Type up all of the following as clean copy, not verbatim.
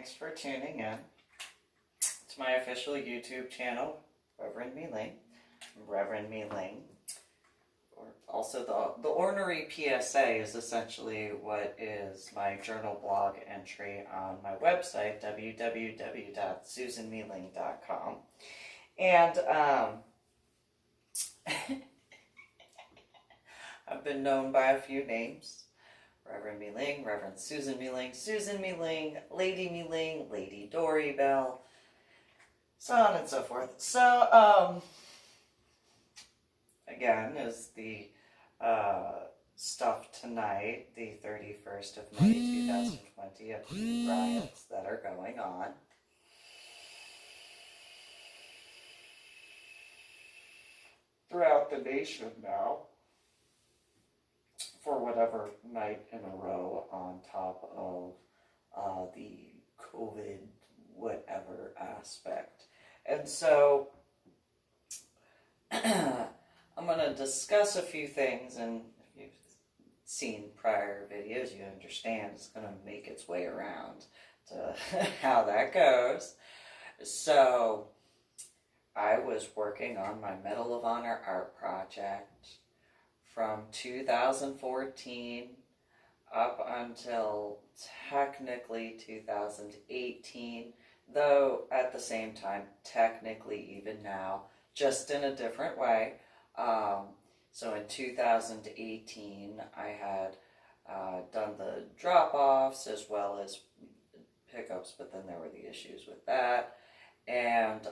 thanks for tuning in to my official YouTube channel, Reverend MeeLing. Or also the ornery PSA is essentially what is my journal blog entry on my website, www.susanmeeling.com. And I've been known by a few names. Reverend MeeLing, Reverend Susan MeeLing, Lady MeeLing, Lady Dori, Belle, so on and so forth. So, again, is the stuff tonight, the 31st of May, 2020, of the riots that are going on. Throughout the nation now, for whatever night in a row on top of the COVID whatever aspect. And so I'm going to discuss a few things, and if you've seen prior videos, you understand it's going to make its way around to how that goes. So I was working on my Medal of Honor art project from 2014 up until technically 2018, though at the same time, technically even now, just in a different way. So in 2018, I had done the drop-offs as well as pickups, but then there were the issues with that. And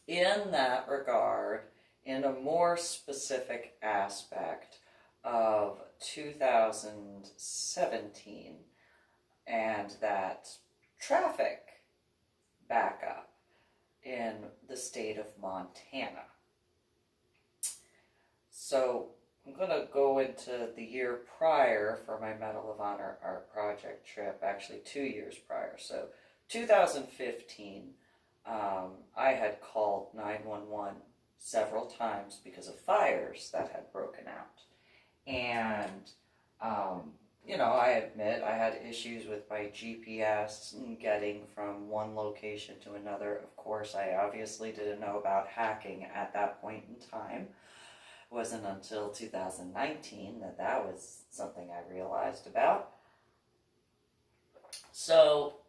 in that regard, in a more specific aspect of 2017 and that traffic backup in the state of Montana. So I'm going to go into the year prior for my Medal of Honor art project trip, actually 2 years prior. So 2015, I had called 911 several times because of fires that had broken out. And, I admit I had issues with my GPS and getting from one location to another. Of course, I obviously didn't know about hacking at that point in time. It wasn't until 2019 that was something I realized about. So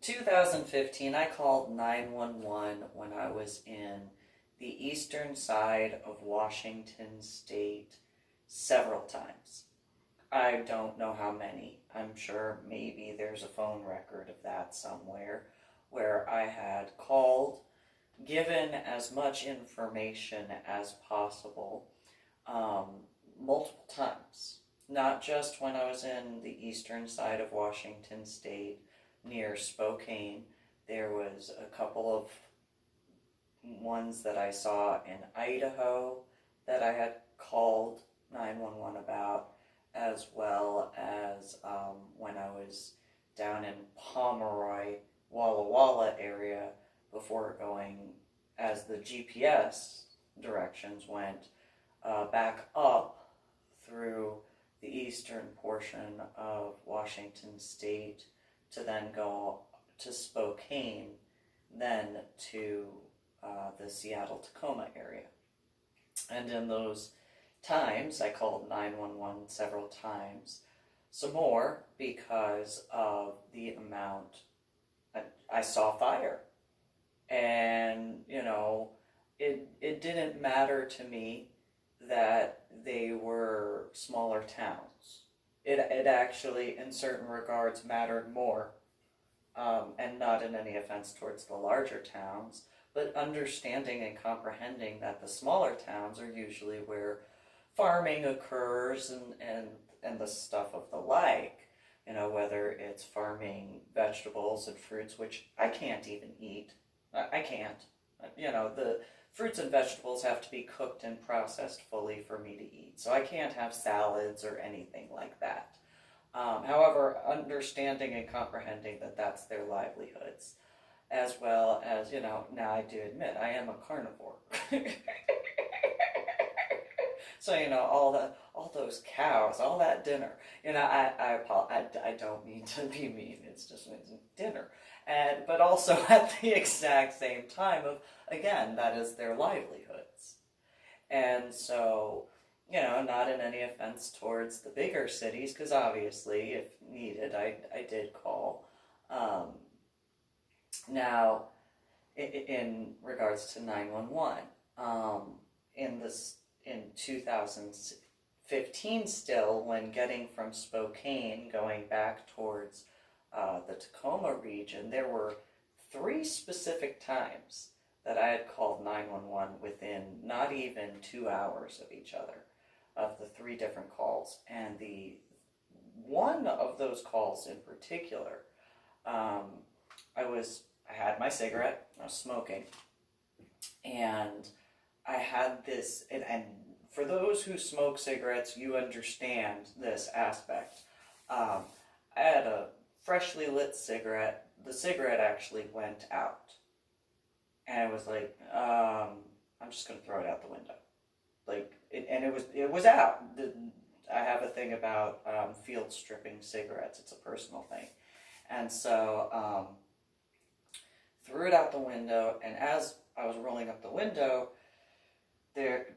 2015, I called 911 when I was in the eastern side of Washington State several times. I don't know how many. I'm sure maybe there's a phone record of that somewhere where I had called, given as much information as possible, multiple times. Not just when I was in the eastern side of Washington State, near Spokane. There was a couple of ones that I saw in Idaho that I had called 911 about, as well as when I was down in Pomeroy, Walla Walla area, before going, as the GPS directions went, back up through the eastern portion of Washington State to then go to Spokane, then to the Seattle-Tacoma area. And in those times, I called 911 several times, some more because of the amount I saw fire. And, it didn't matter to me that they were smaller towns. It actually, in certain regards, mattered more, and not in any offense towards the larger towns, but understanding and comprehending that the smaller towns are usually where farming occurs and the stuff of the like, whether it's farming vegetables and fruits, which I can't even eat. I can't. The fruits and vegetables have to be cooked and processed fully for me to eat. So I can't have salads or anything like that. However, understanding and comprehending that that's their livelihoods, as well as, now I do admit I am a carnivore. So, all those cows, all that dinner. I don't mean to be mean. It's just dinner, but also at the exact same time of, again, that is their livelihoods, and so. Not in any offense towards the bigger cities, because obviously, if needed, I did call. Now, in regards to 911, in 2015 still, when getting from Spokane going back towards the Tacoma region, there were 3 specific times that I had called 911 within not even 2 hours of each other, of the 3 different calls. And the one of those calls in particular, I had my cigarette, I was smoking, and I had this, and for those who smoke cigarettes, you understand this aspect. I had a freshly lit cigarette. The cigarette actually went out. And I was like, I'm just going to throw it out the window. It was out. I have a thing about field stripping cigarettes. It's a personal thing. And so, threw it out the window, and as I was rolling up the window, there,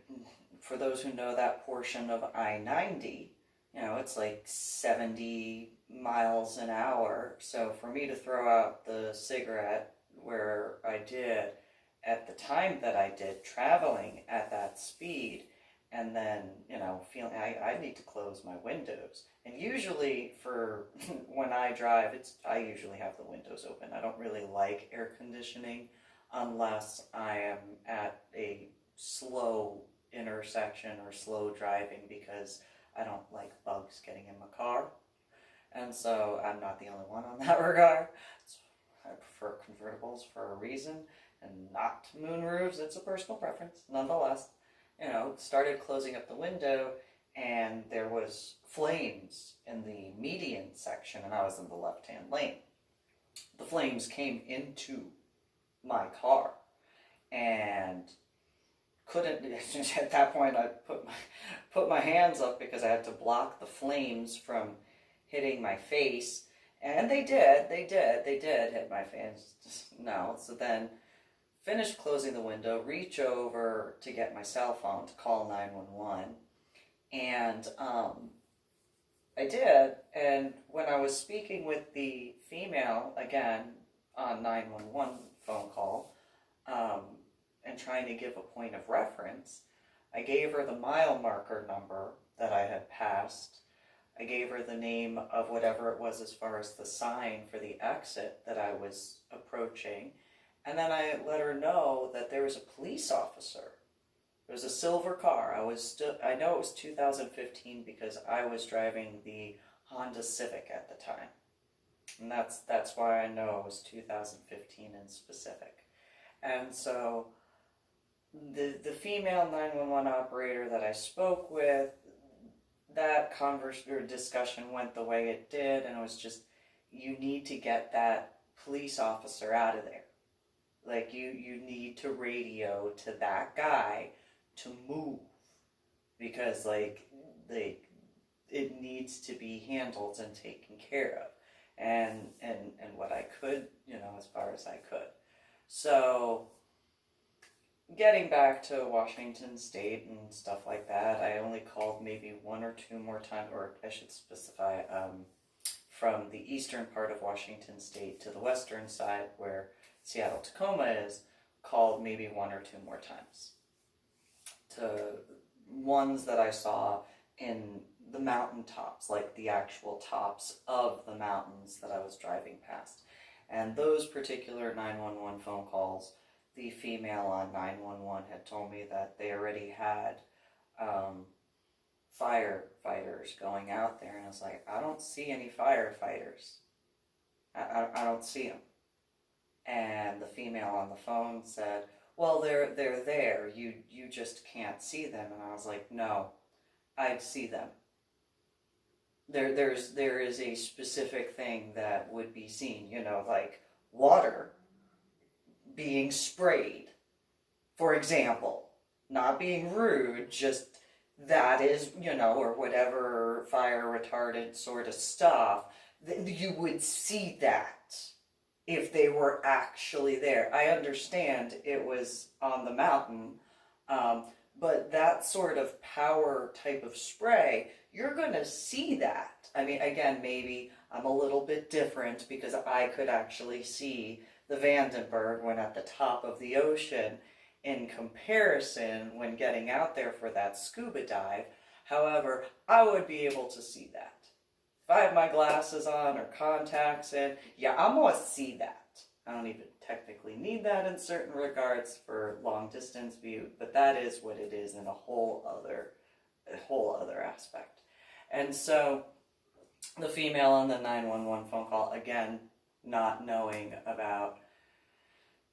for those who know that portion of I-90, it's like 70 miles an hour. So for me to throw out the cigarette where I did, at the time that I did, traveling at that speed, and then, feeling I need to close my windows. And usually for when I drive, I usually have the windows open. I don't really like air conditioning unless I am at a slow intersection or slow driving, because I don't like bugs getting in my car. And so I'm not the only one on that regard. I prefer convertibles for a reason, and not moonroofs. It's a personal preference, nonetheless. Started closing up the window, and there was flames in the median section, and I was in the left-hand lane. The flames came into my car, and couldn't, at that point I put my hands up because I had to block the flames from hitting my face, and they did hit my face. No, so then finished closing the window, reach over to get my cell phone to call 911, and I did, and when I was speaking with the female, again, on 911 phone call, and trying to give a point of reference, I gave her the mile marker number that I had passed. I gave her the name of whatever it was as far as the sign for the exit that I was approaching, and then I let her know that there was a police officer. It was a silver car. I know it was 2015 because I was driving the Honda Civic at the time. And that's why I know it was 2015 in specific. And so the female 911 operator that I spoke with, that discussion went the way it did, and it was just, you need to get that police officer out of there. Like, you need to radio to that guy to move, because it needs to be handled and taken care of, and what I could, as far as I could. So getting back to Washington State and stuff like that, I only called maybe 1 or 2 more times, or I should specify, from the eastern part of Washington State to the western side where Seattle-Tacoma is, called maybe 1 or 2 more times to ones that I saw in the mountain tops, like the actual tops of the mountains that I was driving past. And those particular 911 phone calls, the female on 911 had told me that they already had firefighters going out there, and I was like, I don't see any firefighters. I don't see them. And the female on the phone said, well, they're there. You just can't see them. And I was like, no, I see them. There is a specific thing that would be seen, like water being sprayed, for example. Not being rude, just that is, or whatever fire retardant sort of stuff, you would see that if they were actually there. I understand it was on the mountain, but that sort of power type of spray, you're going to see that. I mean, again, maybe I'm a little bit different because I could actually see the Vandenberg when at the top of the ocean in comparison when getting out there for that scuba dive. However, I would be able to see that. If I have my glasses on or contacts in, yeah, I'm going to see that. I don't even technically need that in certain regards for long distance view, but that is what it is in a whole other aspect. And so the female on the 911 phone call, again, not knowing about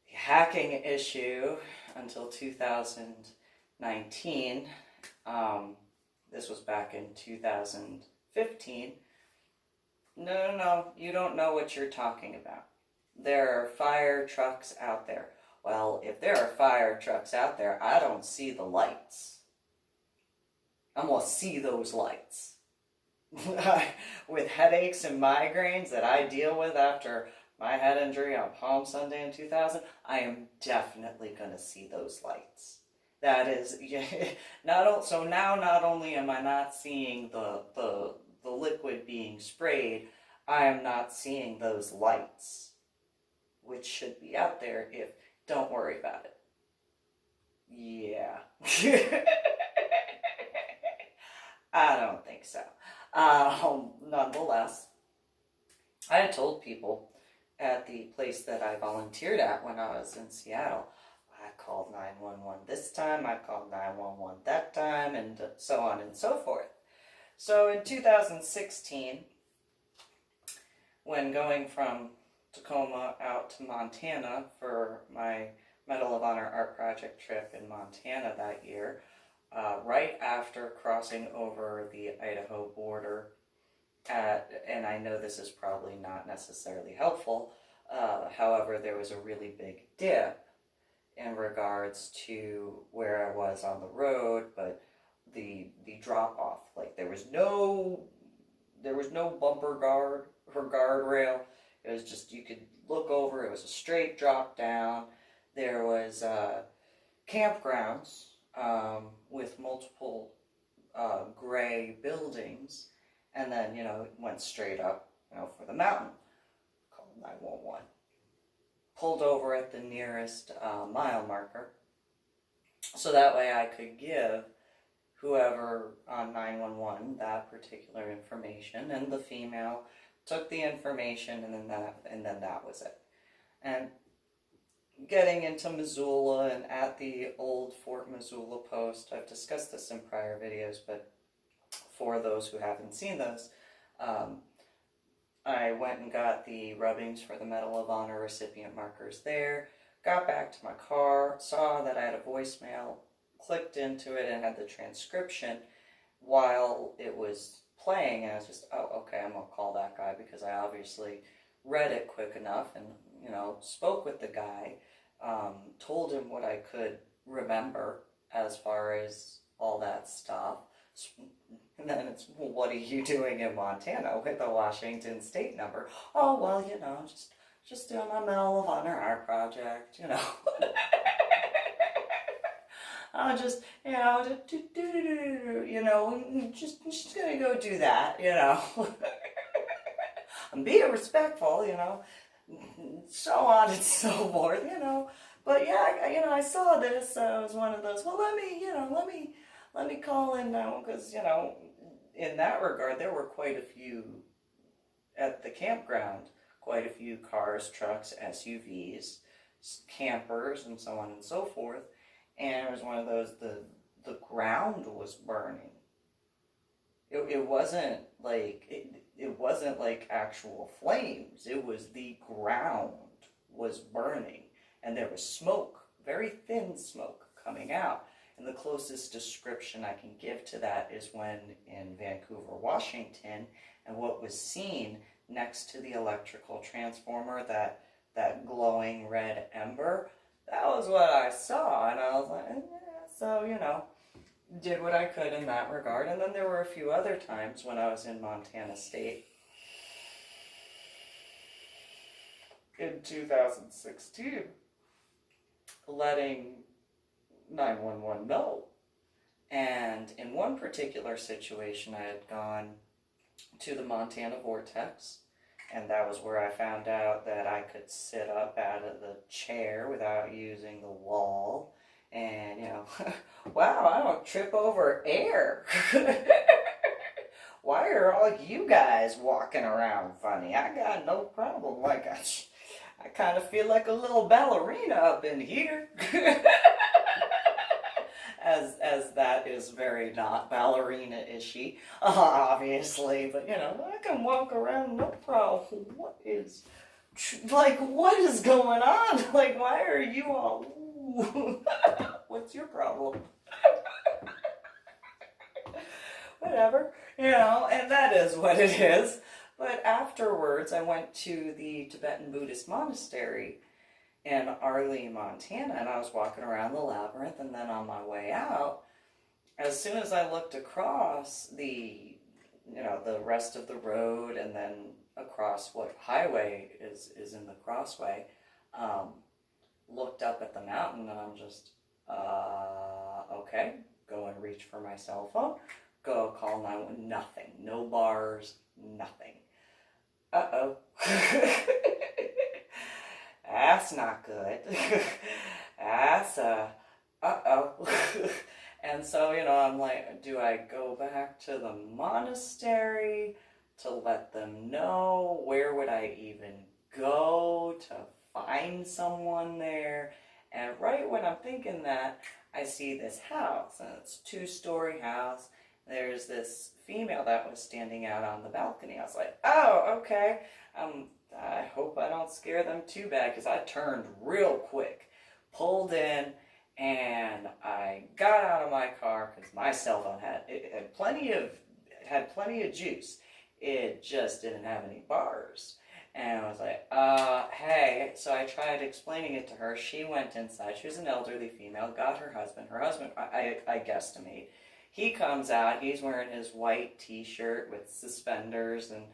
the hacking issue until 2019. This was back in 2015. No, you don't know what you're talking about. There are fire trucks out there. Well, if there are fire trucks out there, I don't see the lights. I'm going to see those lights. With headaches and migraines that I deal with after my head injury on Palm Sunday in 2000, I am definitely going to see those lights. That is, so now not only am I not seeing the liquid being sprayed, I am not seeing those lights, which should be out there if, don't worry about it. Yeah. I don't think so. Nonetheless, I had told people at the place that I volunteered at when I was in Seattle, I called 911 this time, I called 911 that time, and so on and so forth. So in 2016, when going from Tacoma out to Montana for my Medal of Honor art project trip in Montana that year, right after crossing over the Idaho border, and I know this is probably not necessarily helpful, however, there was a really big dip in regards to where I was on the road, but the drop off, like there was no bumper guard or guardrail. It was just, you could look over, it was a straight drop down. There was campgrounds with multiple gray buildings, and then, it went straight up, for the mountain. Called 911. Pulled over at the nearest mile marker, so that way I could give whoever on 911 that particular information, and the female took the information, and then that was it. And getting into Missoula and at the old Fort Missoula post, I've discussed this in prior videos, but for those who haven't seen those, I went and got the rubbings for the Medal of Honor recipient markers there, got back to my car, saw that I had a voicemail, clicked into it, and had the transcription while it was playing, and I was just, oh, okay, I'm going to call that guy, because I obviously read it quick enough and, spoke with the guy, told him what I could remember as far as all that stuff. And then it's, well, what are you doing in Montana with a Washington State number? Oh, well, just doing my Medal of Honor art project, I'll just, just gonna go do that, I'm being respectful, so on and so forth, But yeah, I saw this, so it was one of those, well, let me call in now, because, in that regard, there were quite a few at the campground, quite a few cars, trucks, SUVs, campers, and so on and so forth. And it was one of those, the ground was burning. It wasn't like actual flames. It was the ground was burning, and there was smoke, very thin smoke coming out. And the closest description I can give to that is when in Vancouver, Washington, and what was seen next to the electrical transformer, that glowing red ember, that was what I saw. And I was like, so, did what I could in that regard. And then there were a few other times when I was in Montana State in 2016, letting 911 know. And in one particular situation, I had gone to the Montana Vortex, and that was where I found out that I could sit up out of the chair without using the wall. And, you know, wow, I don't trip over air. Why are all you guys walking around funny? I got no problem. Like, I kind of feel like a little ballerina up in here. As that is very not ballerina-ishy, obviously. But, you know, I can walk around no problem. What is going on? Like, why are you all... What's your problem? Whatever, you know, and that is what it is. But afterwards, I went to the Tibetan Buddhist monastery in Arlene, Montana, and I was walking around the labyrinth, and then on my way out, as soon as I looked across the rest of the road, and then across what highway is in the crossway, looked up at the mountain, and I'm just, okay, go and reach for my cell phone, go call 911, nothing, no bars, nothing. Uh-oh. That's not good. That's, uh-oh. And so, you know, I'm like, do I go back to the monastery to let them know? Where would I even go to find someone there? And right when I'm thinking that, I see this house, and it's a 2-story house. There's this female that was standing out on the balcony. I was like, oh, okay. I hope I don't scare them too bad, because I turned real quick, pulled in, and I got out of my car because my cell phone had plenty of juice. It just didn't have any bars. And I was like, hey. So I tried explaining it to her. She went inside. She was an elderly female, got her husband. Her husband, I guesstimate, he comes out. He's wearing his white t-shirt with suspenders and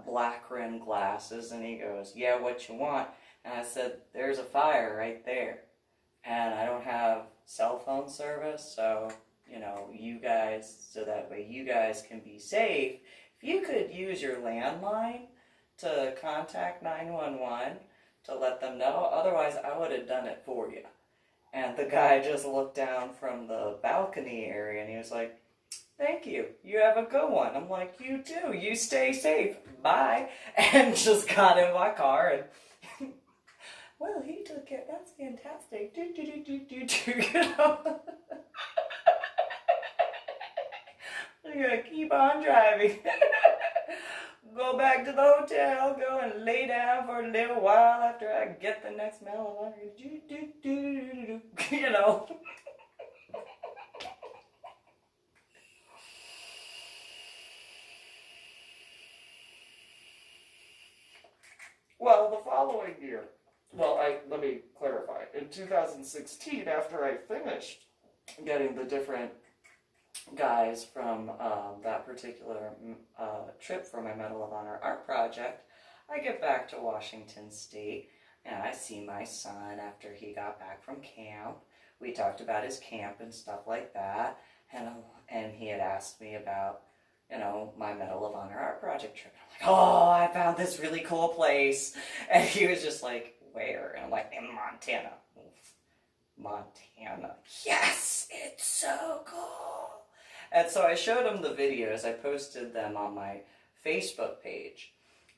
black rimmed glasses. And he goes, yeah, what you want? And I said, there's a fire right there. And I don't have cell phone service, so, you know, you guys, so that way you guys can be safe. If you could use your landline to contact 911 to let them know. Otherwise, I would have done it for you. And the guy just looked down from the balcony area, and he was like, thank you. You have a good one. I'm like, you too. You stay safe. Bye. And just got in my car, and, well, he took it. That's fantastic. You know? I'm going to keep on driving. Go back to the hotel, go and lay down for a little while after I get the next mail. You know. Well, the following year, let me clarify. In 2016, after I finished getting the different guys from that particular trip for my Medal of Honor art project, I get back to Washington State, and I see my son after he got back from camp. We talked about his camp and stuff like that, and he had asked me about, you know, my Medal of Honor art project trip. I'm like, oh, I found this really cool place. And he was just like, where? And I'm like, in Montana. Montana. Yes, it's so cool. And so I showed him the videos. I posted them on my Facebook page.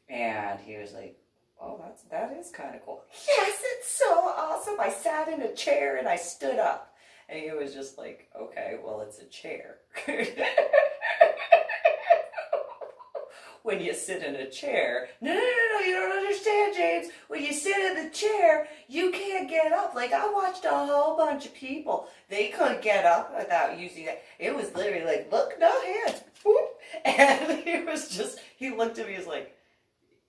And he was like, oh, that is kind of cool. Yes, it's so awesome. I sat in a chair and I stood up. And he was just like, okay, well, it's a chair. When you sit in a chair, no, you don't understand, James. When you sit in the chair, you can't get up. Like, I watched a whole bunch of people. They couldn't get up without using it. It was literally like, look, no hands. Boop. And he looked at me, he was like,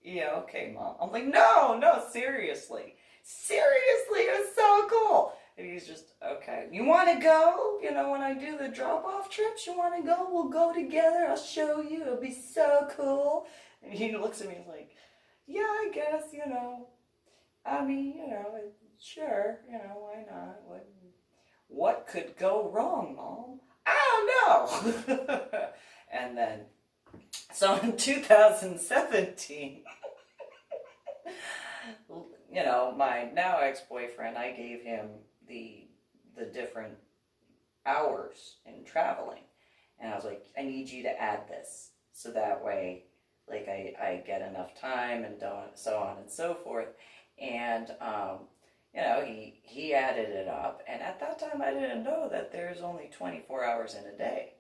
yeah, okay, Mom. I'm like, no, seriously. Seriously, it was so cool. And he's just, okay, you want to go? You know, when I do the drop-off trips, you want to go? We'll go together. I'll show you. It'll be so cool. And he looks at me like, yeah, I guess, you know. I mean, you know, sure, you know, why not? What could go wrong, Mom? I don't know. And then, so in 2017, you know, my now ex-boyfriend, I gave him the different hours in traveling. And I was like, I need you to add this. So that way, like, I get enough time and so on and so forth. And, you know, he added it up. And at that time, I didn't know that there's only 24 hours in a day.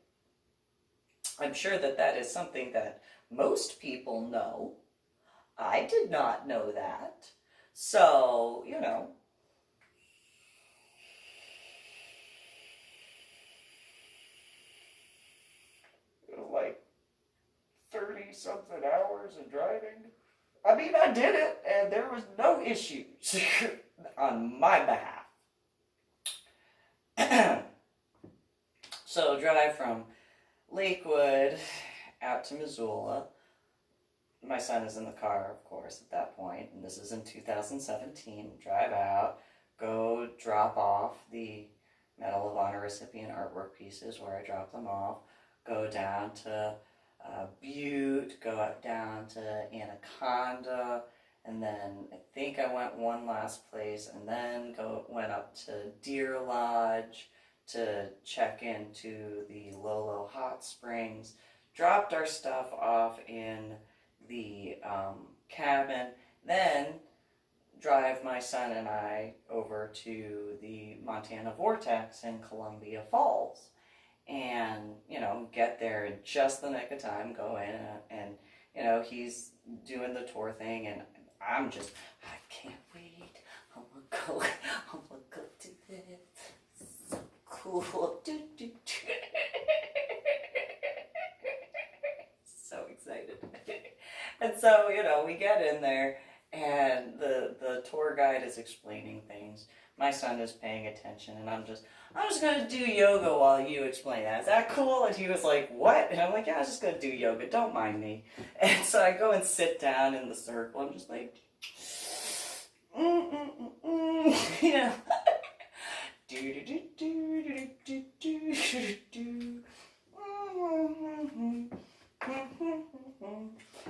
I'm sure that that is something that most people know. I did not know that. So, you know, like 30-something hours of driving. I mean, I did it, and there was no issues on my behalf. So, drive from Lakewood out to Missoula. My son is in the car, of course, at that point, and this is in 2017. Drive out, go drop off the Medal of Honor recipient artwork pieces where I dropped them off, go down to Butte, go up down to Anaconda, and then I think I went one last place, and then went up to Deer Lodge to check into the Lolo Hot Springs, dropped our stuff off in the cabin, then drive my son and I over to the Montana Vortex in Columbia Falls. And, you know, get there in just the nick of time, go in, and you know, he's doing the tour thing, and I can't wait, I'm gonna go do this, so cool, so excited. And so, you know, we get in there, and the tour guide is explaining things. My son is paying attention, and I'm just going to do yoga while you explain that. Is that cool? And he was like, what? And I'm like, yeah, I was just going to do yoga. Don't mind me. And so I go and sit down in the circle. I'm just like, you know.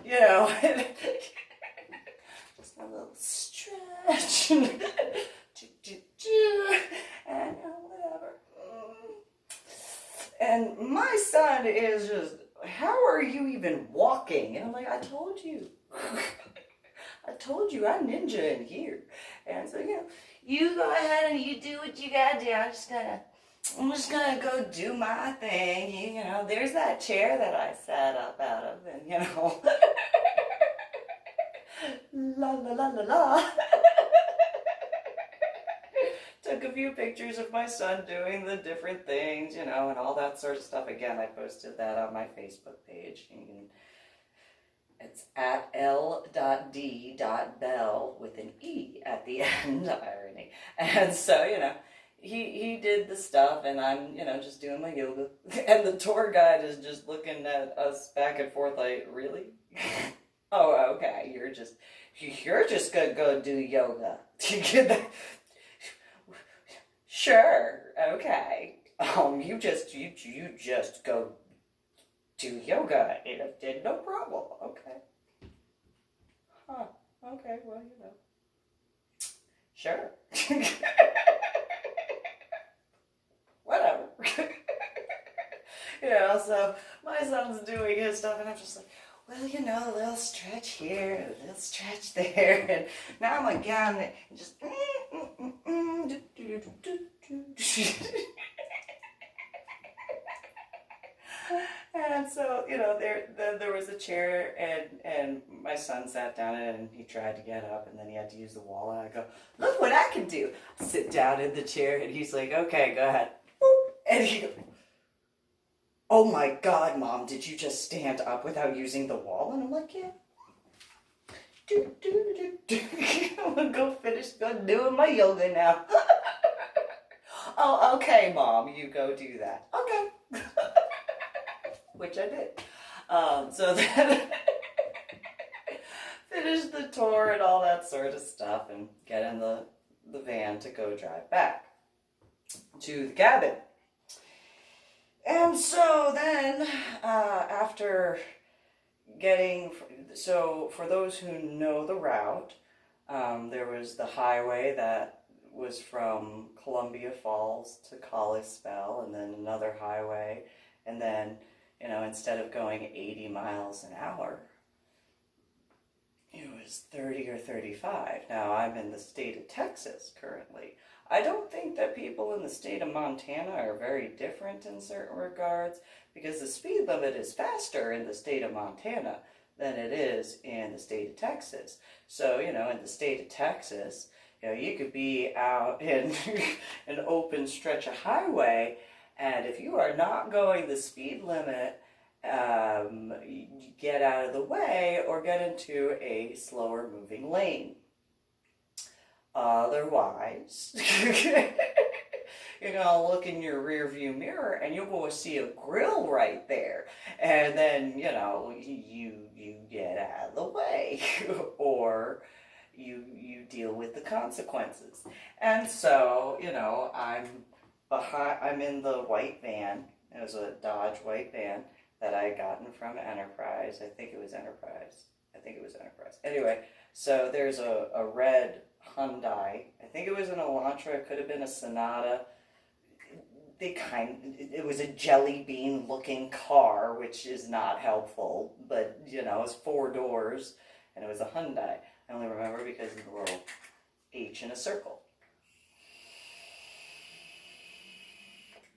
You know, just a little stretch. And whatever. And my son is just, how are you even walking? And I'm like, I told you. I told you I ninja in here. And so, you know, you go ahead and you do what you gotta do. I'm just gonna go do my thing. You know, there's that chair that I sat up out of, and you know, la la la la la. Took a few pictures of my son doing the different things, you know, and all that sort of stuff. Again, I posted that on my Facebook page. It's at l.d.belle with an E at the end, irony. And so, you know, he did the stuff, and I'm, you know, just doing my yoga. And the tour guide is just looking at us back and forth like, really? Oh, okay, you're just gonna go do yoga. Sure, okay. You just go do yoga. It no problem. Okay. Huh. Okay, well, you know. Sure. Whatever. You know, so my son's doing his stuff, and I'm just like, well, you know, a little stretch here, a little stretch there, and now I'm again, and just, and so, you know, there was a chair, and my son sat down in it, and he tried to get up, and then he had to use the wall, and I go, look what I can do. I sit down in the chair, and he's like, okay, go ahead. And he goes, oh my God, Mom, did you just stand up without using the wall? And I'm like, yeah. I'm gonna go finish doing my yoga now. Oh, okay, Mom, you go do that. Okay. Which I did. So then finish the tour and all that sort of stuff and get in the van to go drive back to the cabin. And so then, after getting, so for those who know the route, there was the highway that was from Columbia Falls to Kalispell, and then another highway, and then, you know, instead of going 80 miles an hour, it was 30 or 35. Now, I'm in the state of Texas currently. I don't think that people in the state of Montana are very different in certain regards, because the speed limit is faster in the state of Montana than it is in the state of Texas. So, you know, in the state of Texas, you know, you could be out in an open stretch of highway, and if you are not going the speed limit, you get out of the way or get into a slower moving lane. Otherwise, you're gonna look in your rear view mirror and you're going to see a grill right there, and then, you know, you get out of the way or you deal with the consequences. And so, you know, I'm in the white van. It was a Dodge white van that I had gotten from Enterprise. I think it was Enterprise. Anyway, so there's a red Hyundai. I think it was an Elantra. It could have been a Sonata. It was a jelly bean looking car, which is not helpful, but, you know, it's 4 doors, and it was a Hyundai. I only remember because of the little H in a circle.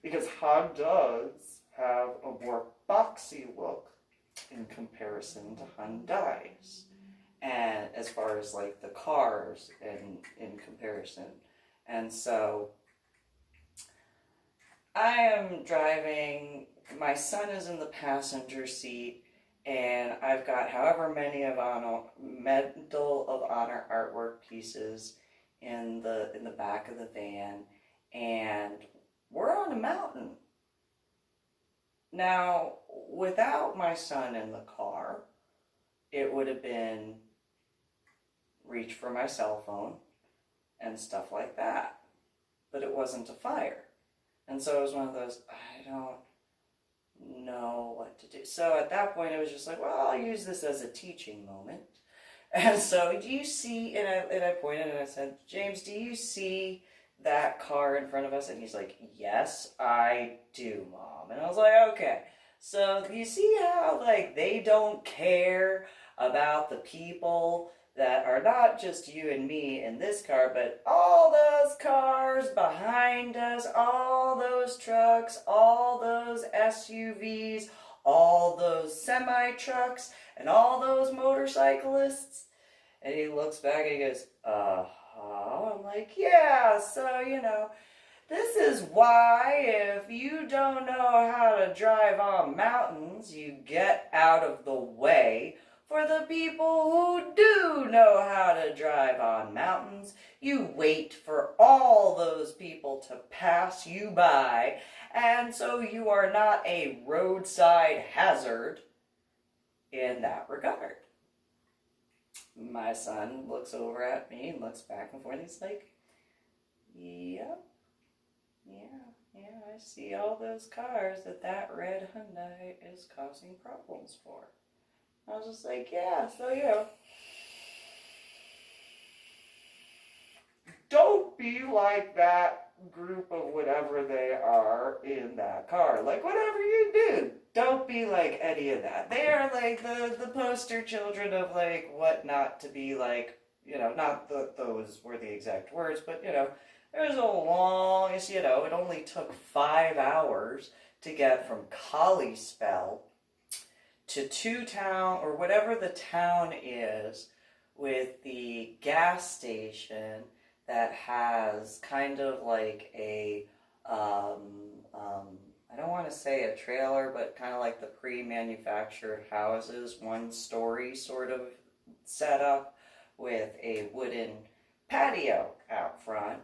Because Hondas have a more boxy look in comparison to Hyundais, and as far as like the cars in comparison. And so I am driving, my son is in the passenger seat, and I've got however many of Medal of Honor artwork pieces in the back of the van, and we're on a mountain. Now, without my son in the car, it would have been reach for my cell phone and stuff like that. But it wasn't a fire. And so it was one of those, I don't know what to do. So at that point, it was just like, well, I'll use this as a teaching moment. And so, do you see, and I pointed and I said, James, do you see that car in front of us? And he's like, yes, I do, Mom. And I was like, okay. So you see how, like, they don't care about the people that are not just you and me in this car, but all those cars behind us, all those trucks, all those SUVs, all those semi-trucks, and all those motorcyclists? And he looks back and he goes, I'm like, yeah, so, you know, this is why if you don't know how to drive on mountains, you get out of the way. For the people who do know how to drive on mountains, you wait for all those people to pass you by, and so you are not a roadside hazard in that regard. My son looks over at me and looks back and forth. He's like, yep, yeah, I see all those cars that red Hyundai is causing problems for. I was just like, yeah, so, you know, don't be like that group of whatever they are in that car. Like, whatever you do, don't be like any of that. They are like the poster children of, like, what not to be like, you know, not those were the exact words, but, you know, there's a long, you know, it only took 5 hours to get from Kalispell to Two-Town, or whatever the town is, with the gas station that has kind of like a, I don't want to say a trailer, but kind of like the pre-manufactured houses, 1-story sort of setup with a wooden patio out front.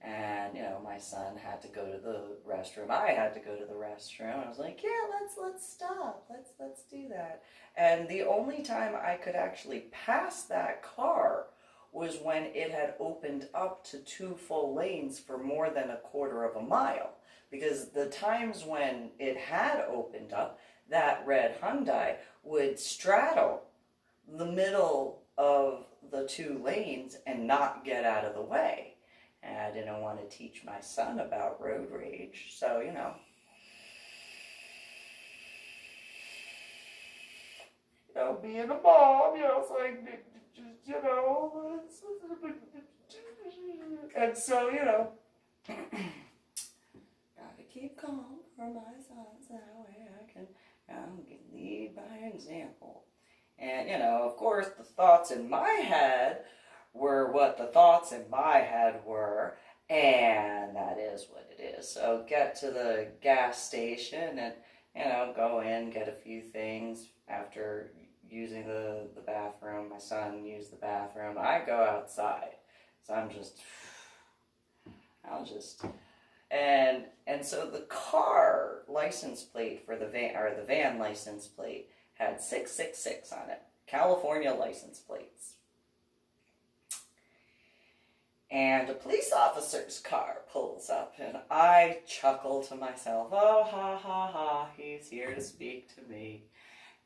And, my son had to go to the restroom. I had to go to the restroom. I was like, yeah, let's stop. Let's do that. And the only time I could actually pass that car was when it had opened up to 2 full lanes for more than a quarter of a mile. Because the times when it had opened up, that red Hyundai would straddle the middle of the 2 lanes and not get out of the way. And I didn't want to teach my son about road rage, so, being a mom, it's like, and so, gotta keep calm for my sons, that way I can lead by example. And, of course, the thoughts in my head were what the thoughts in my head were, and that is what it is. So get to the gas station and, go in, get a few things after using the bathroom. My son used the bathroom. I go outside. So and so the car license plate for the van, or the van license plate, had 666 on it. California license plates. And a police officer's car pulls up, and I chuckle to myself, oh, ha, ha, ha, he's here to speak to me.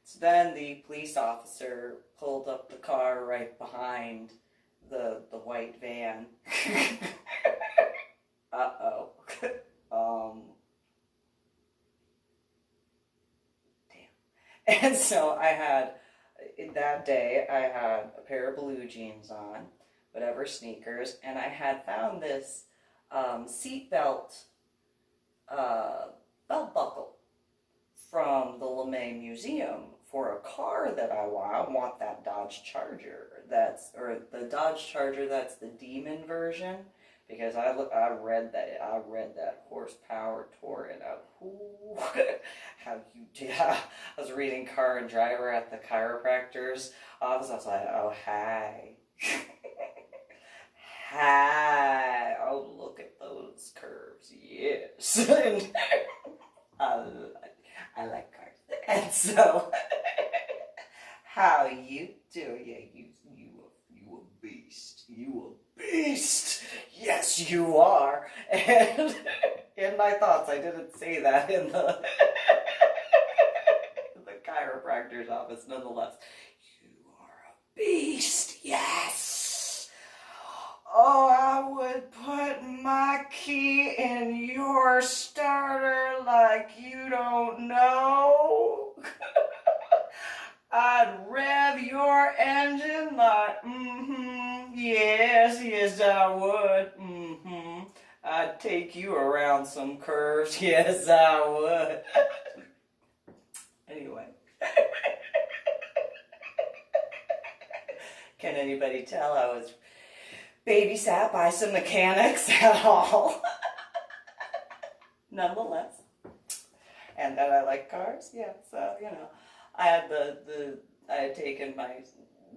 So then the police officer pulled up the car right behind the white van. Uh-oh. Damn. And so that day, I had a pair of blue jeans on, whatever, sneakers, and I had found this seatbelt belt buckle from the LeMay Museum for a car that I want. I want that Dodge Charger. The Dodge Charger that's the Demon version, because I read that horsepower tore it up. How you do? I was reading Car and Driver at the chiropractor's office. I was like, oh, hi. Hi. Oh, look at those curves. Yes. And I like cars. And so, how you do? Yeah, you a beast. You a beast. Yes, you are. And in my thoughts, I didn't say that in the chiropractor's office, nonetheless. You are a beast. Yes. Oh, I would put my key in your starter like you don't know. I'd rev your engine like, yes, I would, I'd take you around some curves, yes, I would. Anyway. Can anybody tell I was babysat by some mechanics at all? Nonetheless. And that I like cars, yeah, so, I had taken my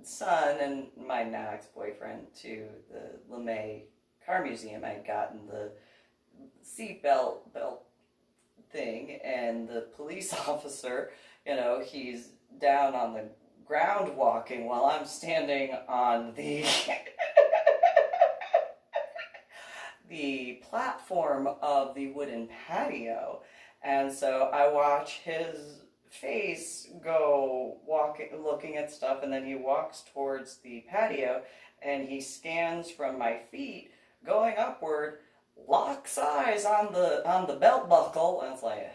son and my now ex-boyfriend to the LeMay Car Museum. I had gotten the seatbelt thing, and the police officer, he's down on the ground walking while I'm standing on the the platform of the wooden patio. And so I watch his face go walking, looking at stuff, and then he walks towards the patio, and he scans from my feet going upward, locks eyes on the belt buckle, and it's like,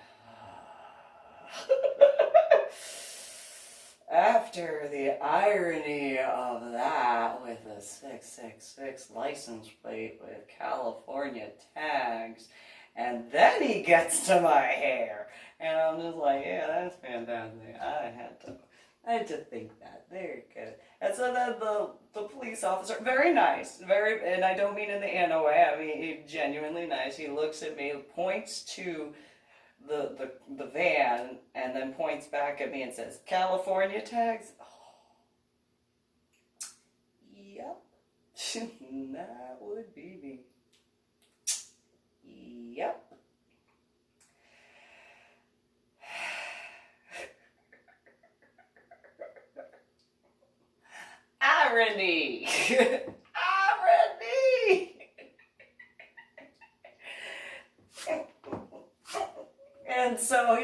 after the irony of that with a 666 license plate with California tags, and then he gets to my hair, and I'm just like, yeah, that's fantastic. I had to think that. Very good. And so then the police officer, very nice, and I don't mean in the Anna way, I mean he's genuinely nice. He looks at me, points to the van, and then points back at me and says, California tags? Oh. Yep. That would be me. irony. Irony. And so,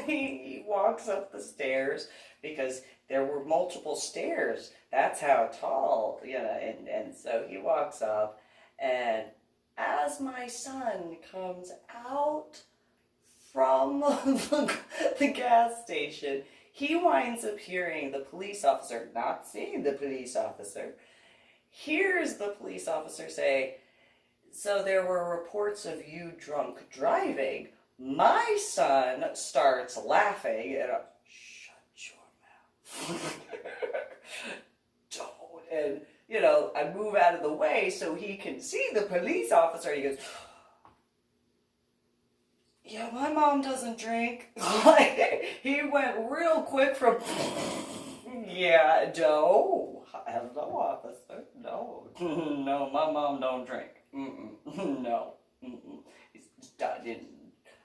he walks up the stairs because there were multiple stairs. That's how tall, and so he walks up, and as my son comes out from the gas station, he winds up hearing the police officer, not seeing the police officer, hears the police officer say, "So there were reports of you drunk driving." My son starts laughing, and shut your mouth. Don't. And, I move out of the way so he can see the police officer. He goes, "Yeah, my mom doesn't drink." He went real quick from, "Yeah, no, hello, officer. No, no, my mom don't drink. No. Didn't.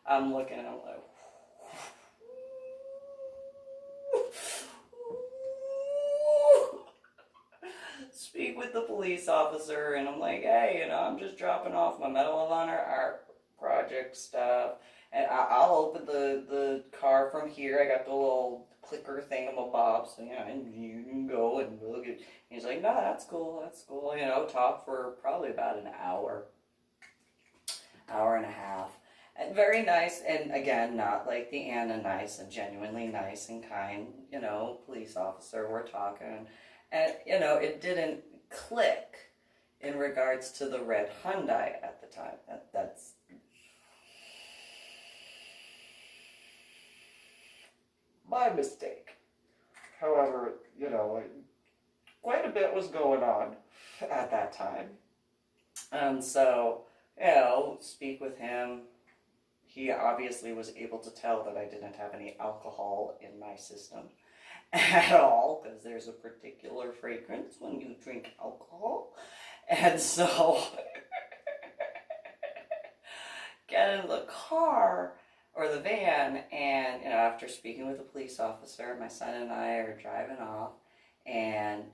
I'm looking at him like, speak with the police officer, and I'm like, "Hey, I'm just dropping off my Medal of Honor art project stuff, and I'll open the car from here. I got the little clicker thingamabob, so and you can go and look at." He's like, "No, that's cool. Talk for probably about an hour and a half. And very nice, and again, not like the Anna nice, and genuinely nice and kind, police officer. We're talking, and, it didn't click in regards to the red Hyundai at the time. That's my mistake. However, quite a bit was going on at that time. And so, speak with him. He obviously was able to tell that I didn't have any alcohol in my system at all, because there's a particular fragrance when you drink alcohol. And so, get in the car, or the van, and, after speaking with the police officer, my son and I are driving off, and,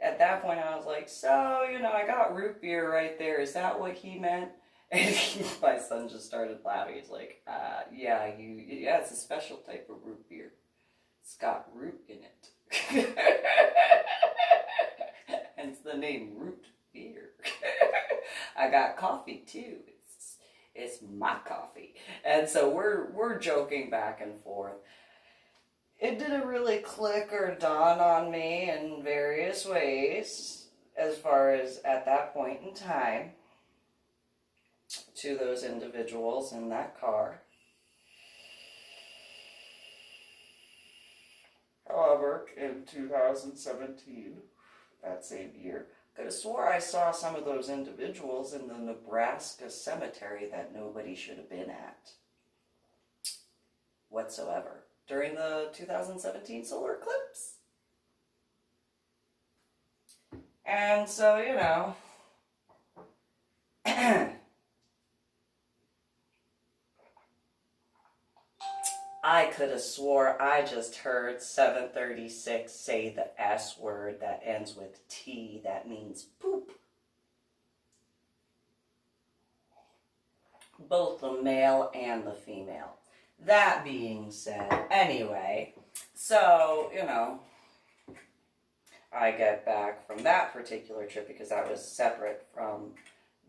at that point I was like, "So, I got root beer right there. Is that what he meant?" And my son just started laughing. He's like, yeah, it's a special type of root beer. It's got root in it." Hence the name root beer. I got coffee too. It's my coffee. And so we're joking back and forth. It didn't really click or dawn on me in various ways, as far as at that point in time, to those individuals in that car. However, in 2017, that same year, could have swore I saw some of those individuals in the Nebraska cemetery that nobody should have been at whatsoever during the 2017 solar eclipse. And so, I could have swore I just heard 736 say the S word that ends with T, that means poop. Both the male and the female. That being said, anyway, so, I get back from that particular trip, because that was separate from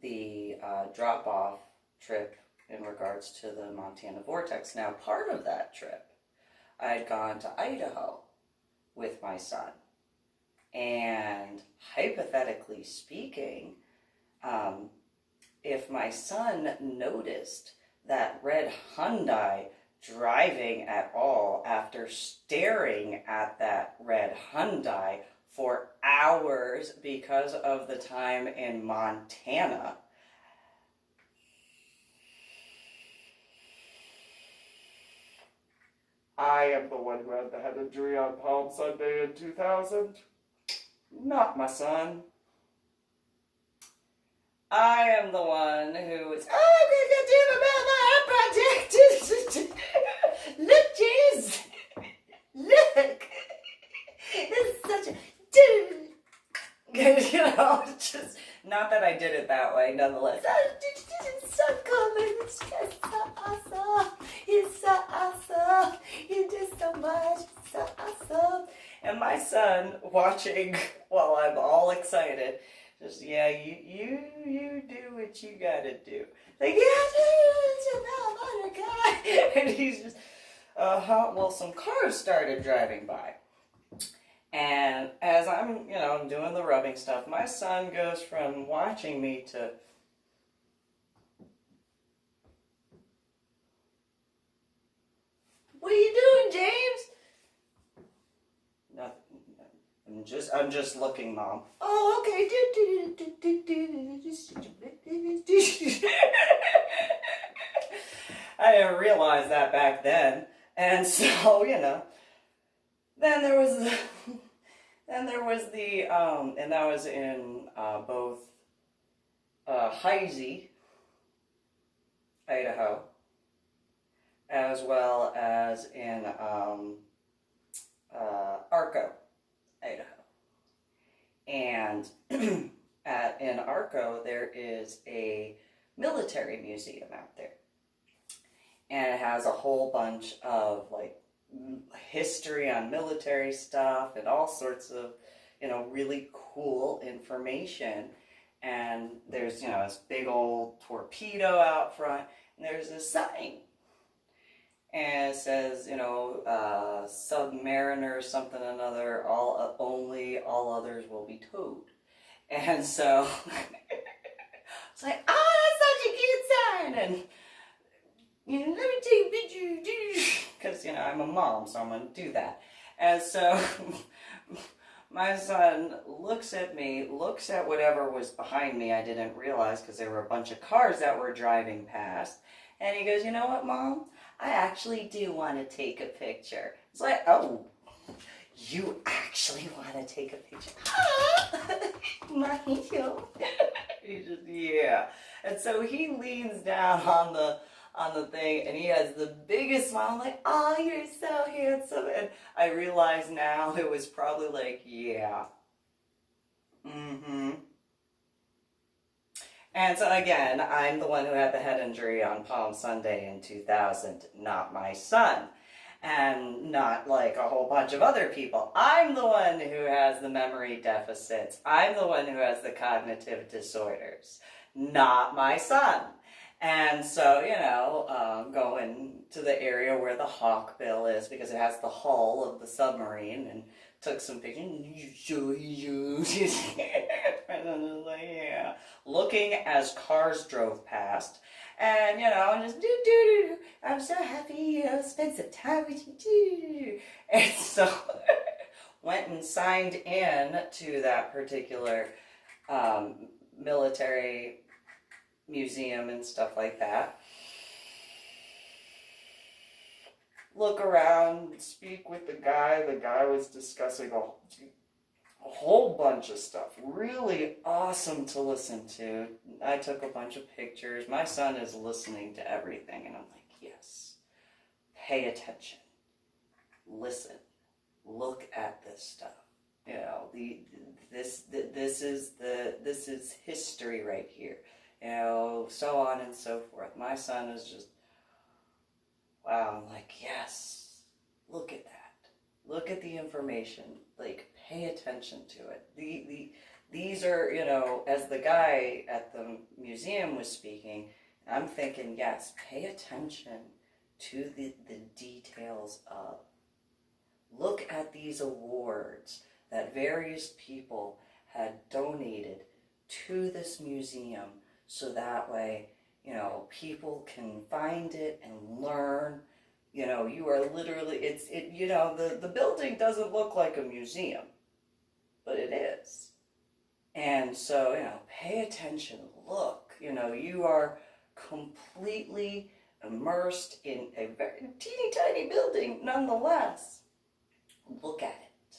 the drop-off trip in regards to the Montana vortex. Now, part of that trip, I had gone to Idaho with my son. And hypothetically speaking, if my son noticed that red Hyundai driving at all after staring at that red Hyundai for hours because of the time in Montana, I am the one who had the head injury on Palm Sunday in 2000. Not my son. I am the one who is, project. Look, James. Look. It's such a Not that I did it that way, nonetheless. It's so cool, it's just so awesome. It's so awesome. You did so much. It's so awesome. And my son, watching while I'm all excited, just, yeah, you do what you gotta do. Like, yeah, dude, guy. And he's just, well, some cars started driving by. And as I'm, doing the rubbing stuff, my son goes from watching me to, what are you doing, James? Nothing. I'm just looking, Mom. Oh, okay. I didn't realize that back then. And so, then there was the, and that was in both Hyundai, Idaho, as well as in Arco, Idaho. And in Arco, there is a military museum out there. And it has a whole bunch of, history on military stuff and all sorts of, really cool information. And there's, this big old torpedo out front, and there's a sign. And it says, submariner something or another, all others will be towed. And so, it's like, that's such a cute sign. And, let me take a picture, because, I'm a mom, so I'm going to do that. And so, my son looks at me, looks at whatever was behind me. I didn't realize, because there were a bunch of cars that were driving past. And he goes, you know what, Mom? I actually do want to take a picture. It's like, oh, you actually want to take a picture? He just, yeah. And so he leans down on the thing, and he has the biggest smile. I'm like, oh, you're so handsome. And I realize now it was probably like, yeah. Mm-hmm. And so again, I'm the one who had the head injury on Palm Sunday in 2000, not my son. And not like a whole bunch of other people. I'm the one who has the memory deficits. I'm the one who has the cognitive disorders, not my son. And so, going to the area where the Hawkbill is, because it has the hull of the submarine, and took some pictures. And then it was like, yeah. Looking as cars drove past. And, just do. I'm so happy, spend some time with you, And so, went and signed in to that particular military museum and stuff like that. Look around, speak with the guy. The guy was discussing a whole bunch of stuff. Really awesome to listen to. I took a bunch of pictures. My son is listening to everything, and I'm like, yes. Pay attention. Listen. Look at this stuff. This is history right here. So on and so forth. My son is just, wow, I'm like, yes, look at that. Look at the information. Pay attention to it. These are, as the guy at the museum was speaking, I'm thinking, yes, pay attention to the details of. Look at these awards that various people had donated to this museum, so that way, people can find it and learn. You are literally, the building doesn't look like a museum, but it is. And so, pay attention, look, you are completely immersed in a very teeny tiny building nonetheless. Look at it.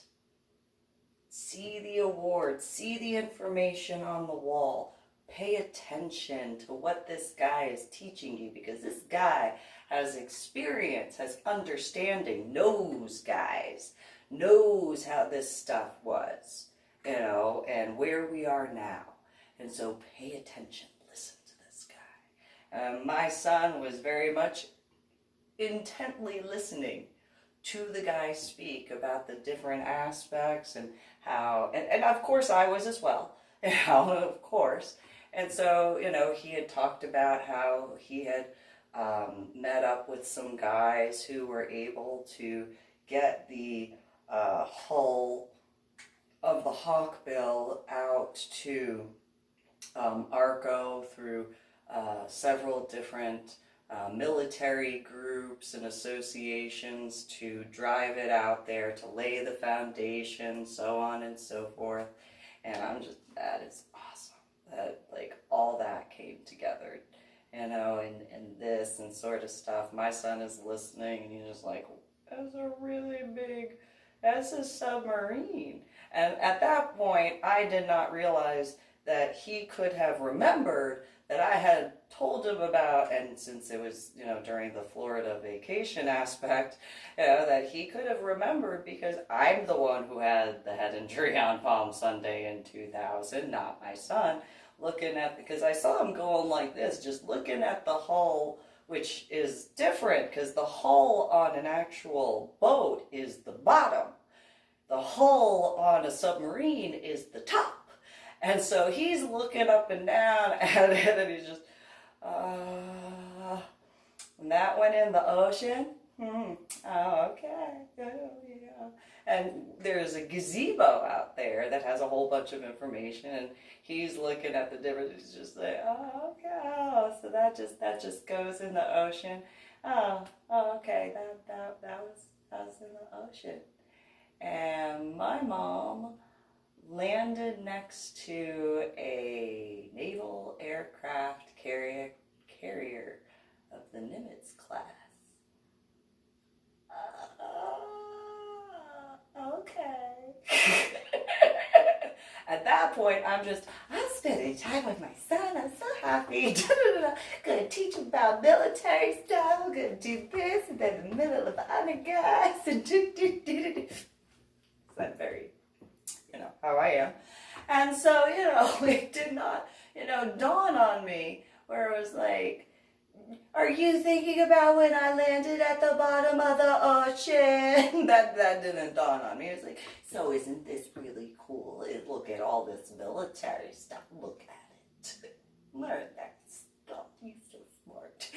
See the awards, see the information on the wall. Pay attention to what this guy is teaching you, because this guy has experience, has understanding, knows how this stuff was, and where we are now. And so pay attention, listen to this guy. My son was very much intently listening to the guy speak about the different aspects and how, and of course I was as well, of course. And so, he had talked about how he had met up with some guys who were able to get the hull of the Hawkbill out to Arco through several different military groups and associations to drive it out there, to lay the foundation, so on and so forth. And that is awesome. That, like, all that came together, and this and sort of stuff. My son is listening, and he's just like, that's a submarine. And at that point, I did not realize that he could have remembered that I had told him about, and since it was, during the Florida vacation aspect, that he could have remembered because I'm the one who had the head injury on Palm Sunday in 2000, not my son, because I saw him going like this, just looking at the hull, which is different because the hull on an actual boat is the bottom. The hull on a submarine is the top. And so he's looking up and down at it, and he's just, and that went in the ocean? Oh, okay. Oh, yeah. And there's a gazebo out there that has a whole bunch of information, and he's looking at the difference. He's just like, oh, okay. Oh, so that just goes in the ocean. Oh, okay. That was in the ocean. And my mom landed next to a naval aircraft carrier of the Nimitz class. Okay. At that point, I'm spending time with my son. I'm so happy. Gonna teach him about military stuff. I'm gonna do this, and then in the middle of honor guys, and I'm very, how I am. And so, it did not, dawn on me where it was like, are you thinking about when I landed at the bottom of the ocean? That didn't dawn on me. It was like, so isn't this really cool? Look at all this military stuff. Look at it. Learn that stuff. You're so smart.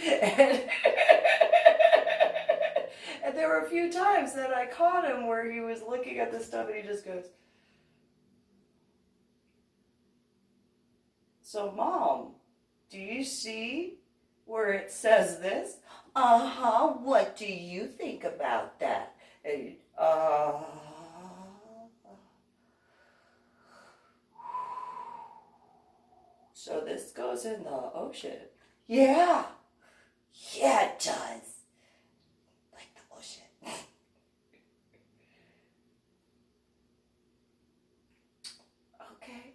And there were a few times that I caught him where he was looking at this stuff and he just goes, so Mom, do you see where it says this? What do you think about that? So this goes in the ocean. Yeah, it does. Like the ocean. Okay.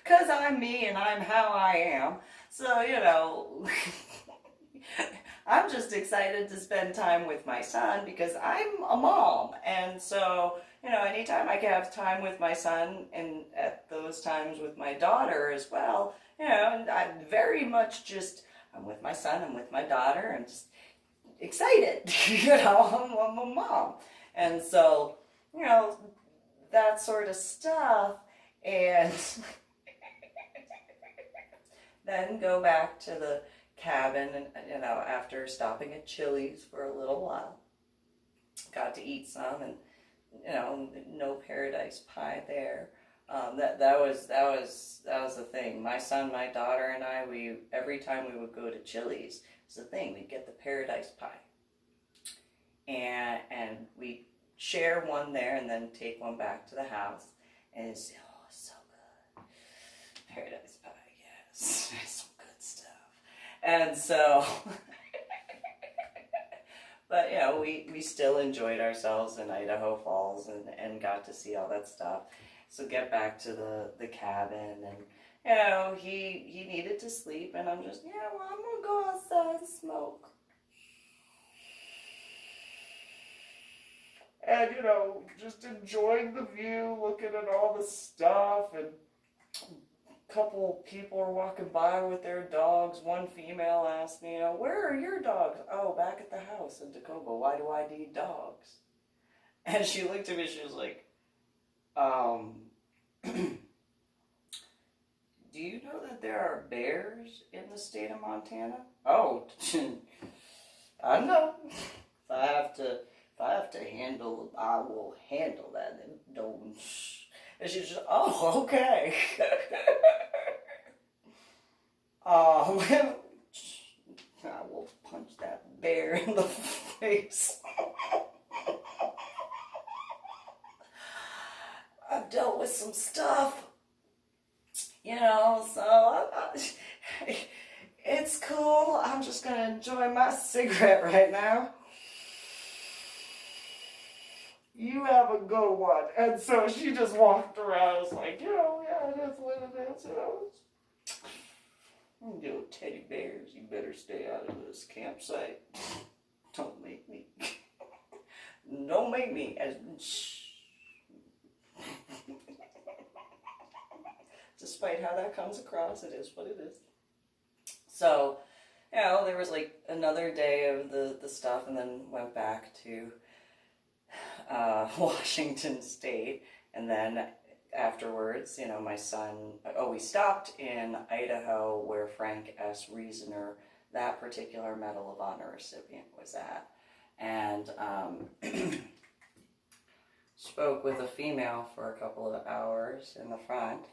Because I'm me and I'm how I am. So, I'm just excited to spend time with my son because I'm a mom. And so, anytime I can have time with my son and at those times with my daughter as well, and I'm very much I'm with my son, I'm with my daughter, and just excited. I'm a mom. And so, that sort of stuff. And then go back to the cabin and, after stopping at Chili's for a little while, got to eat some and, no paradise pie there. That was the thing. My son, my daughter, and I, every time we would go to Chili's, it's the thing, we'd get the paradise pie. And we share one there and then take one back to the house. And it's so good. Paradise pie, yes. Some good stuff. And so, but we still enjoyed ourselves in Idaho Falls and got to see all that stuff. So get back to the cabin and, he needed to sleep and I'm just, I'm gonna go outside and smoke. and, you know, just enjoying the view, looking at all the stuff, and a couple people are walking by with their dogs. One female asked me, you know, where are your dogs? Oh, back at the house in Dakota. Why do I need dogs? And she looked at me, she was like, do you know that there are bears in the state of Montana? Oh, I know. If I have to handle, I will handle that. Then don't. And she's just, oh, okay. I will punch that bear in the face. I've dealt with some stuff, you know, so it's cool. I'm just going to enjoy my cigarette right now. You have a good one. And so she just walked around. I was like, you know, yeah, that's what it is, you know. You little teddy bears, you better stay out of this campsite. Don't make me. Don't make me. Despite how that comes across, it is what it is. So, you know, there was like another day of the stuff, and then went back to Washington State, and then afterwards, you know, my son, we stopped in Idaho where Frank S. Reasoner, that particular Medal of Honor recipient, was at, and spoke with a female for a couple of hours in the front,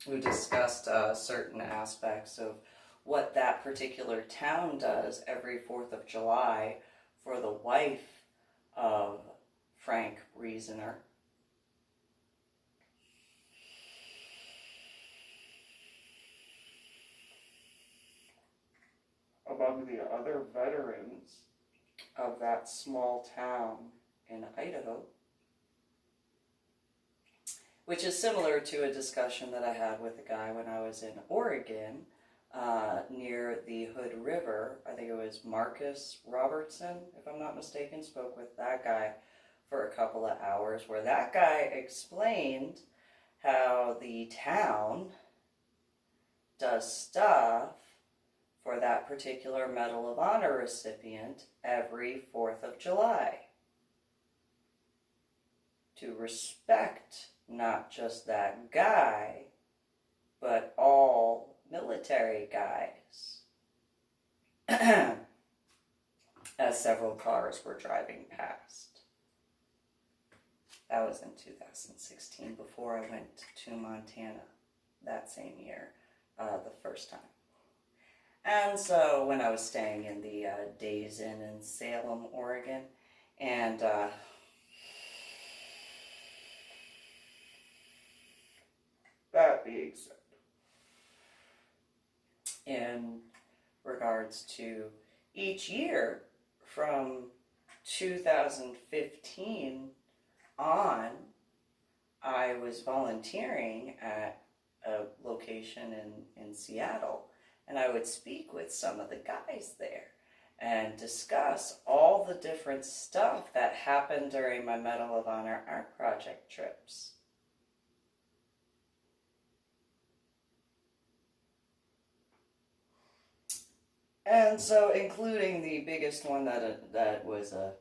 who discussed certain aspects of what that particular town does every 4th of July for the wife of Frank Reasoner. Among the other veterans of that small town in Idaho, which is similar to a discussion that I had with a guy when I was in Oregon, near the Hood River. I think it was Marcus Robertson, if I'm not mistaken, spoke with that guy for a couple of hours, where that guy explained how the town does stuff for that particular Medal of Honor recipient every 4th of July to respect not just that guy, but all military guys. As several cars were driving past. That was in 2016, before I went to Montana that same year, the first time. And so when I was staying in the Days Inn in Salem, Oregon, and that being said, in regards to each year from 2015 on, I was volunteering at a location in Seattle, and I would speak with some of the guys there and discuss all the different stuff that happened during my Medal of Honor art project trips. And so, including the biggest one that was a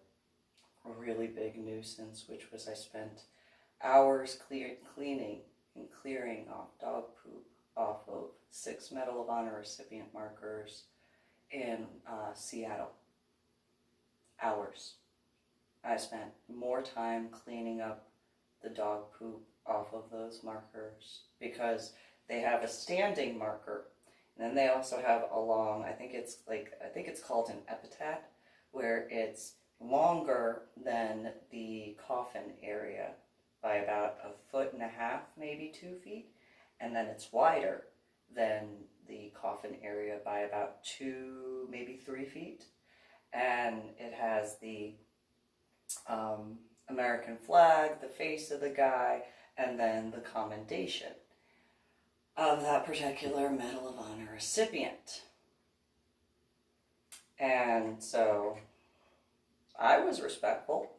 really big nuisance, which was I spent hours cleaning and clearing off dog poop off of 6 Medal of Honor recipient markers in Seattle. Hours. I spent more time cleaning up the dog poop off of those markers because they have a standing marker. And then they also have a long, I think it's called an epitaph, where it's longer than the coffin area by about 1.5 feet, maybe 2 feet. And then it's wider than the coffin area by about 2, maybe 3 feet. And it has the American flag, the face of the guy, and then the commendation of that particular Medal of Honor recipient. And so I was respectful.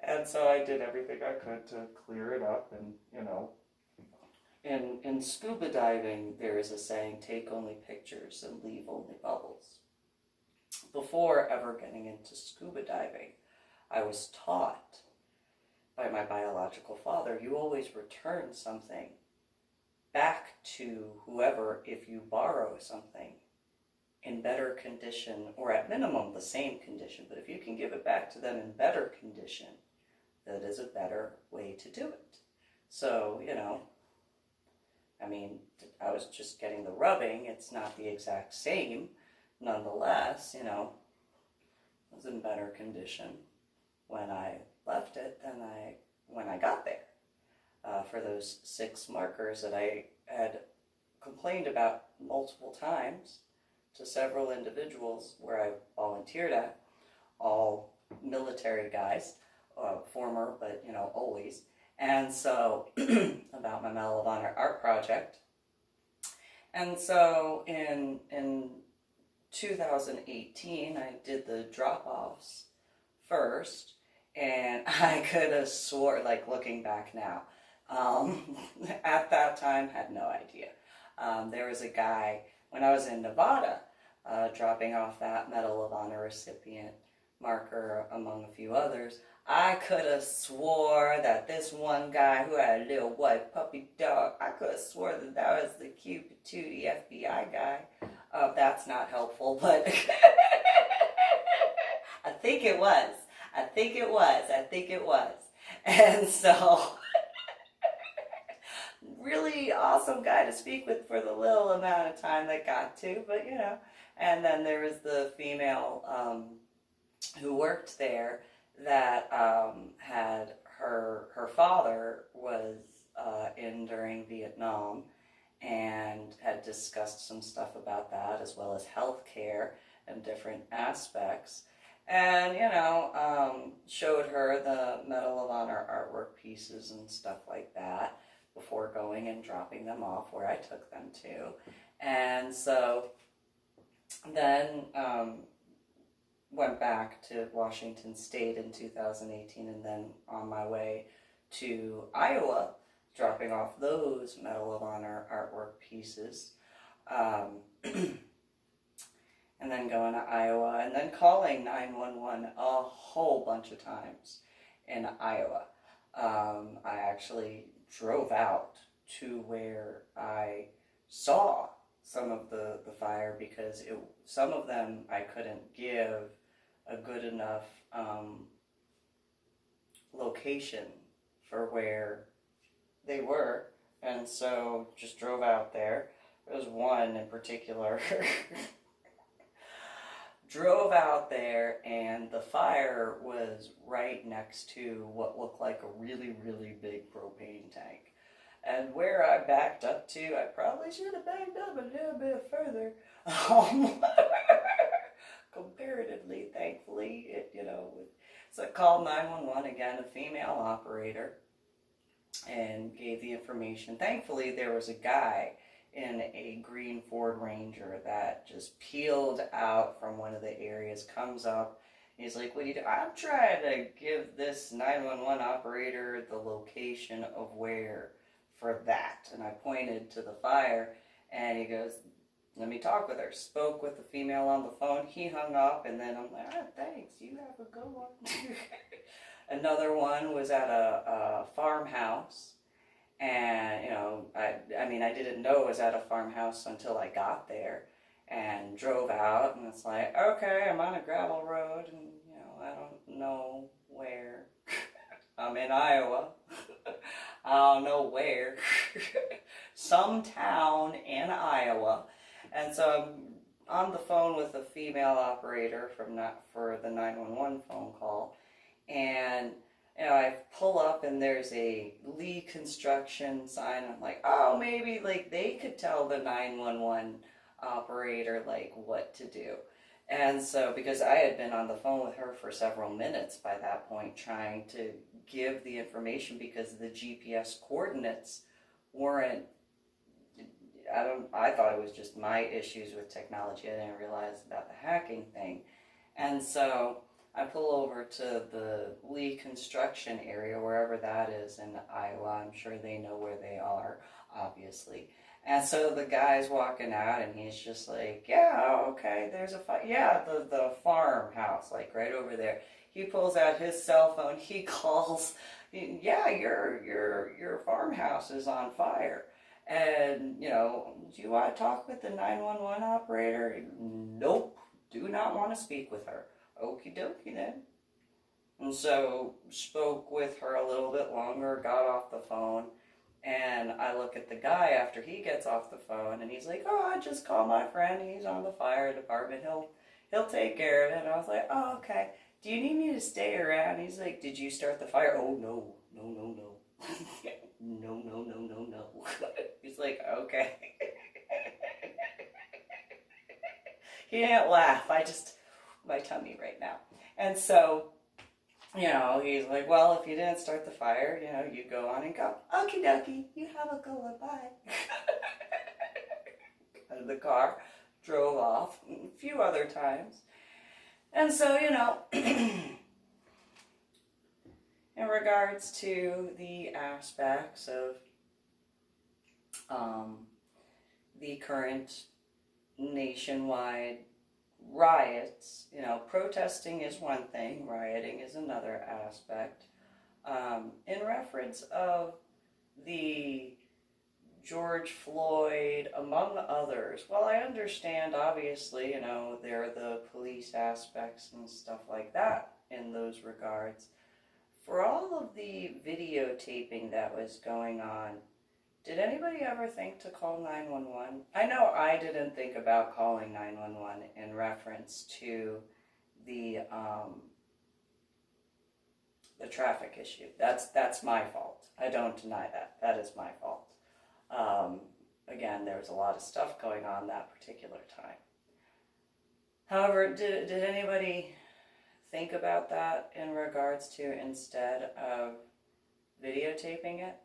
And so I did everything I could to clear it up. And, in scuba diving, there is a saying, take only pictures and leave only bubbles. Before ever getting into scuba diving, I was taught by my biological father, you always return something back to whoever if you borrow something in better condition, or at minimum the same condition, but if you can give it back to them in better condition, that is a better way to do it. So, I was just getting the rubbing. It's not the exact same. Nonetheless, it was in better condition when I left it than when I got there. For those 6 markers that I had complained about multiple times to several individuals where I volunteered at, all military guys, former, but always. And so about my Medal of Honor art project. And so in 2018, I did the drop-offs first, and I could have swore, like looking back now, at that time, had no idea. There was a guy, when I was in Nevada, dropping off that Medal of Honor recipient marker among a few others, I could have swore that this one guy who had a little white puppy dog, I could have swore that was the cute patootie FBI guy. That's not helpful, but I think it was. And so, really awesome guy to speak with for the little amount of time that got to, but And then there was the female who worked there that had her father was in during Vietnam and had discussed some stuff about that, as well as healthcare and different aspects. And, showed her the Medal of Honor artwork pieces and stuff like that before going and dropping them off where I took them to. And so then went back to Washington State in 2018, and then on my way to Iowa, dropping off those Medal of Honor artwork pieces. And then going to Iowa, and then calling 911 a whole bunch of times in Iowa. I actually drove out to where I saw some of the fire, because some of them I couldn't give a good enough location for where they were, and so just drove out there. There was one in particular drove out there, and the fire was right next to what looked like a really, really big propane tank. And where I backed up to, I probably should have backed up a little bit further. Comparatively, thankfully, So I called 911 again, a female operator, and gave the information. Thankfully, there was a guy in a green Ford Ranger that just peeled out from one of the areas, comes up, and he's like, what do you do? I'm trying to give this 911 operator the location of where for that. And I pointed to the fire, and he goes, let me talk with her. Spoke with the female on the phone. He hung up, and then I'm like, thanks, you have a good one. Another one was at a farmhouse. And, I didn't know it was at a farmhouse until I got there and drove out, and it's like, okay, I'm on a gravel road, and, I don't know where. I'm in Iowa. I don't know where. Some town in Iowa. And so I'm on the phone with a female operator for the 911 phone call, and I pull up, and there's a Lee construction sign. I'm like, oh, maybe they could tell the 911 operator what to do. And so, because I had been on the phone with her for several minutes by that point, trying to give the information, because the GPS coordinates weren't I thought it was just my issues with technology. I didn't realize about the hacking thing. And so I pull over to the Lee construction area, wherever that is in Iowa. I'm sure they know where they are, obviously. And so the guy's walking out, and he's just like, yeah, okay, there's the farmhouse, like right over there. He pulls out his cell phone. He calls, yeah, your farmhouse is on fire. And, do you want to talk with the 911 operator? Nope, do not want to speak with her. Okie dokie then. And so spoke with her a little bit longer, got off the phone. And I look at the guy after he gets off the phone, and he's like, oh, I just called my friend. He's on the fire department. He'll take care of it. And I was like, oh, okay. Do you need me to stay around? He's like, did you start the fire? Oh, no. No. He's like, okay. He didn't laugh. My tummy right now. And so, he's like, well, if you didn't start the fire, you go on and go. Okie dokie, you have a good one, bye. And the car drove off a few other times. And so, in regards to the aspects of the current nationwide riots, protesting is one thing, rioting is another aspect. In reference of the George Floyd, among others, well, I understand, obviously, there are the police aspects and stuff like that in those regards. For all of the videotaping that was going on, did anybody ever think to call 911? I know I didn't think about calling 911 in reference to the traffic issue. That's my fault. I don't deny that. That is my fault. Again, there was a lot of stuff going on that particular time. However, did anybody think about that in regards to instead of videotaping it?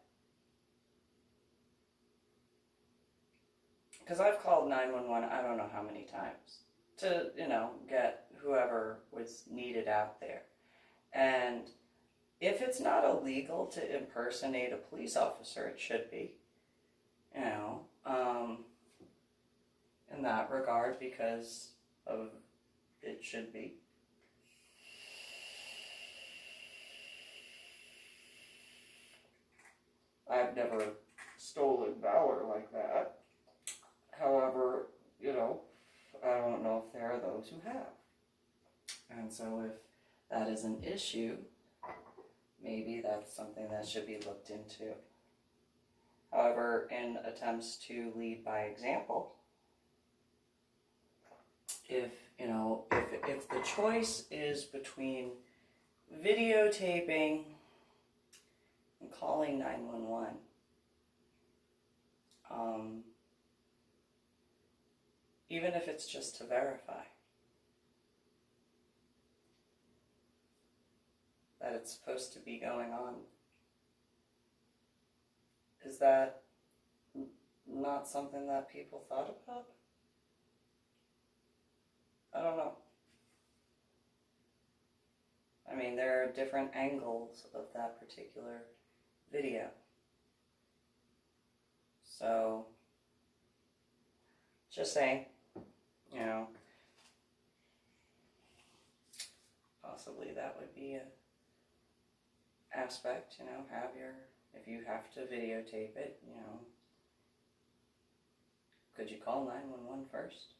Because I've called 911 I don't know how many times to, get whoever was needed out there. And if it's not illegal to impersonate a police officer, it should be, in that regard, because of it should be. I've never stolen valor like that. However, I don't know if there are those who have. And so if that is an issue, maybe that's something that should be looked into. However, in attempts to lead by example, if the choice is between videotaping and calling 911, even if it's just to verify that it's supposed to be going on, is that not something that people thought about? I don't know. I mean, there are different angles of that particular video. So, just saying, possibly that would be an aspect, if you have to videotape it, could you call 911 first?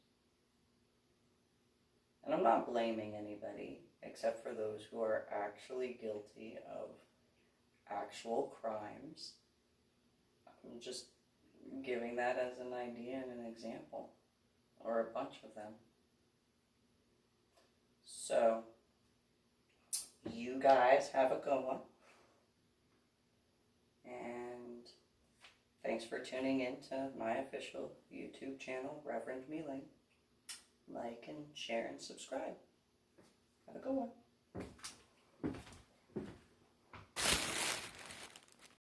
And I'm not blaming anybody except for those who are actually guilty of actual crimes. I'm just giving that as an idea and an example, or a bunch of them. So, you guys have a good one. And thanks for tuning in to my official YouTube channel, Reverend MeeLing. Like and share and subscribe. Have a good one.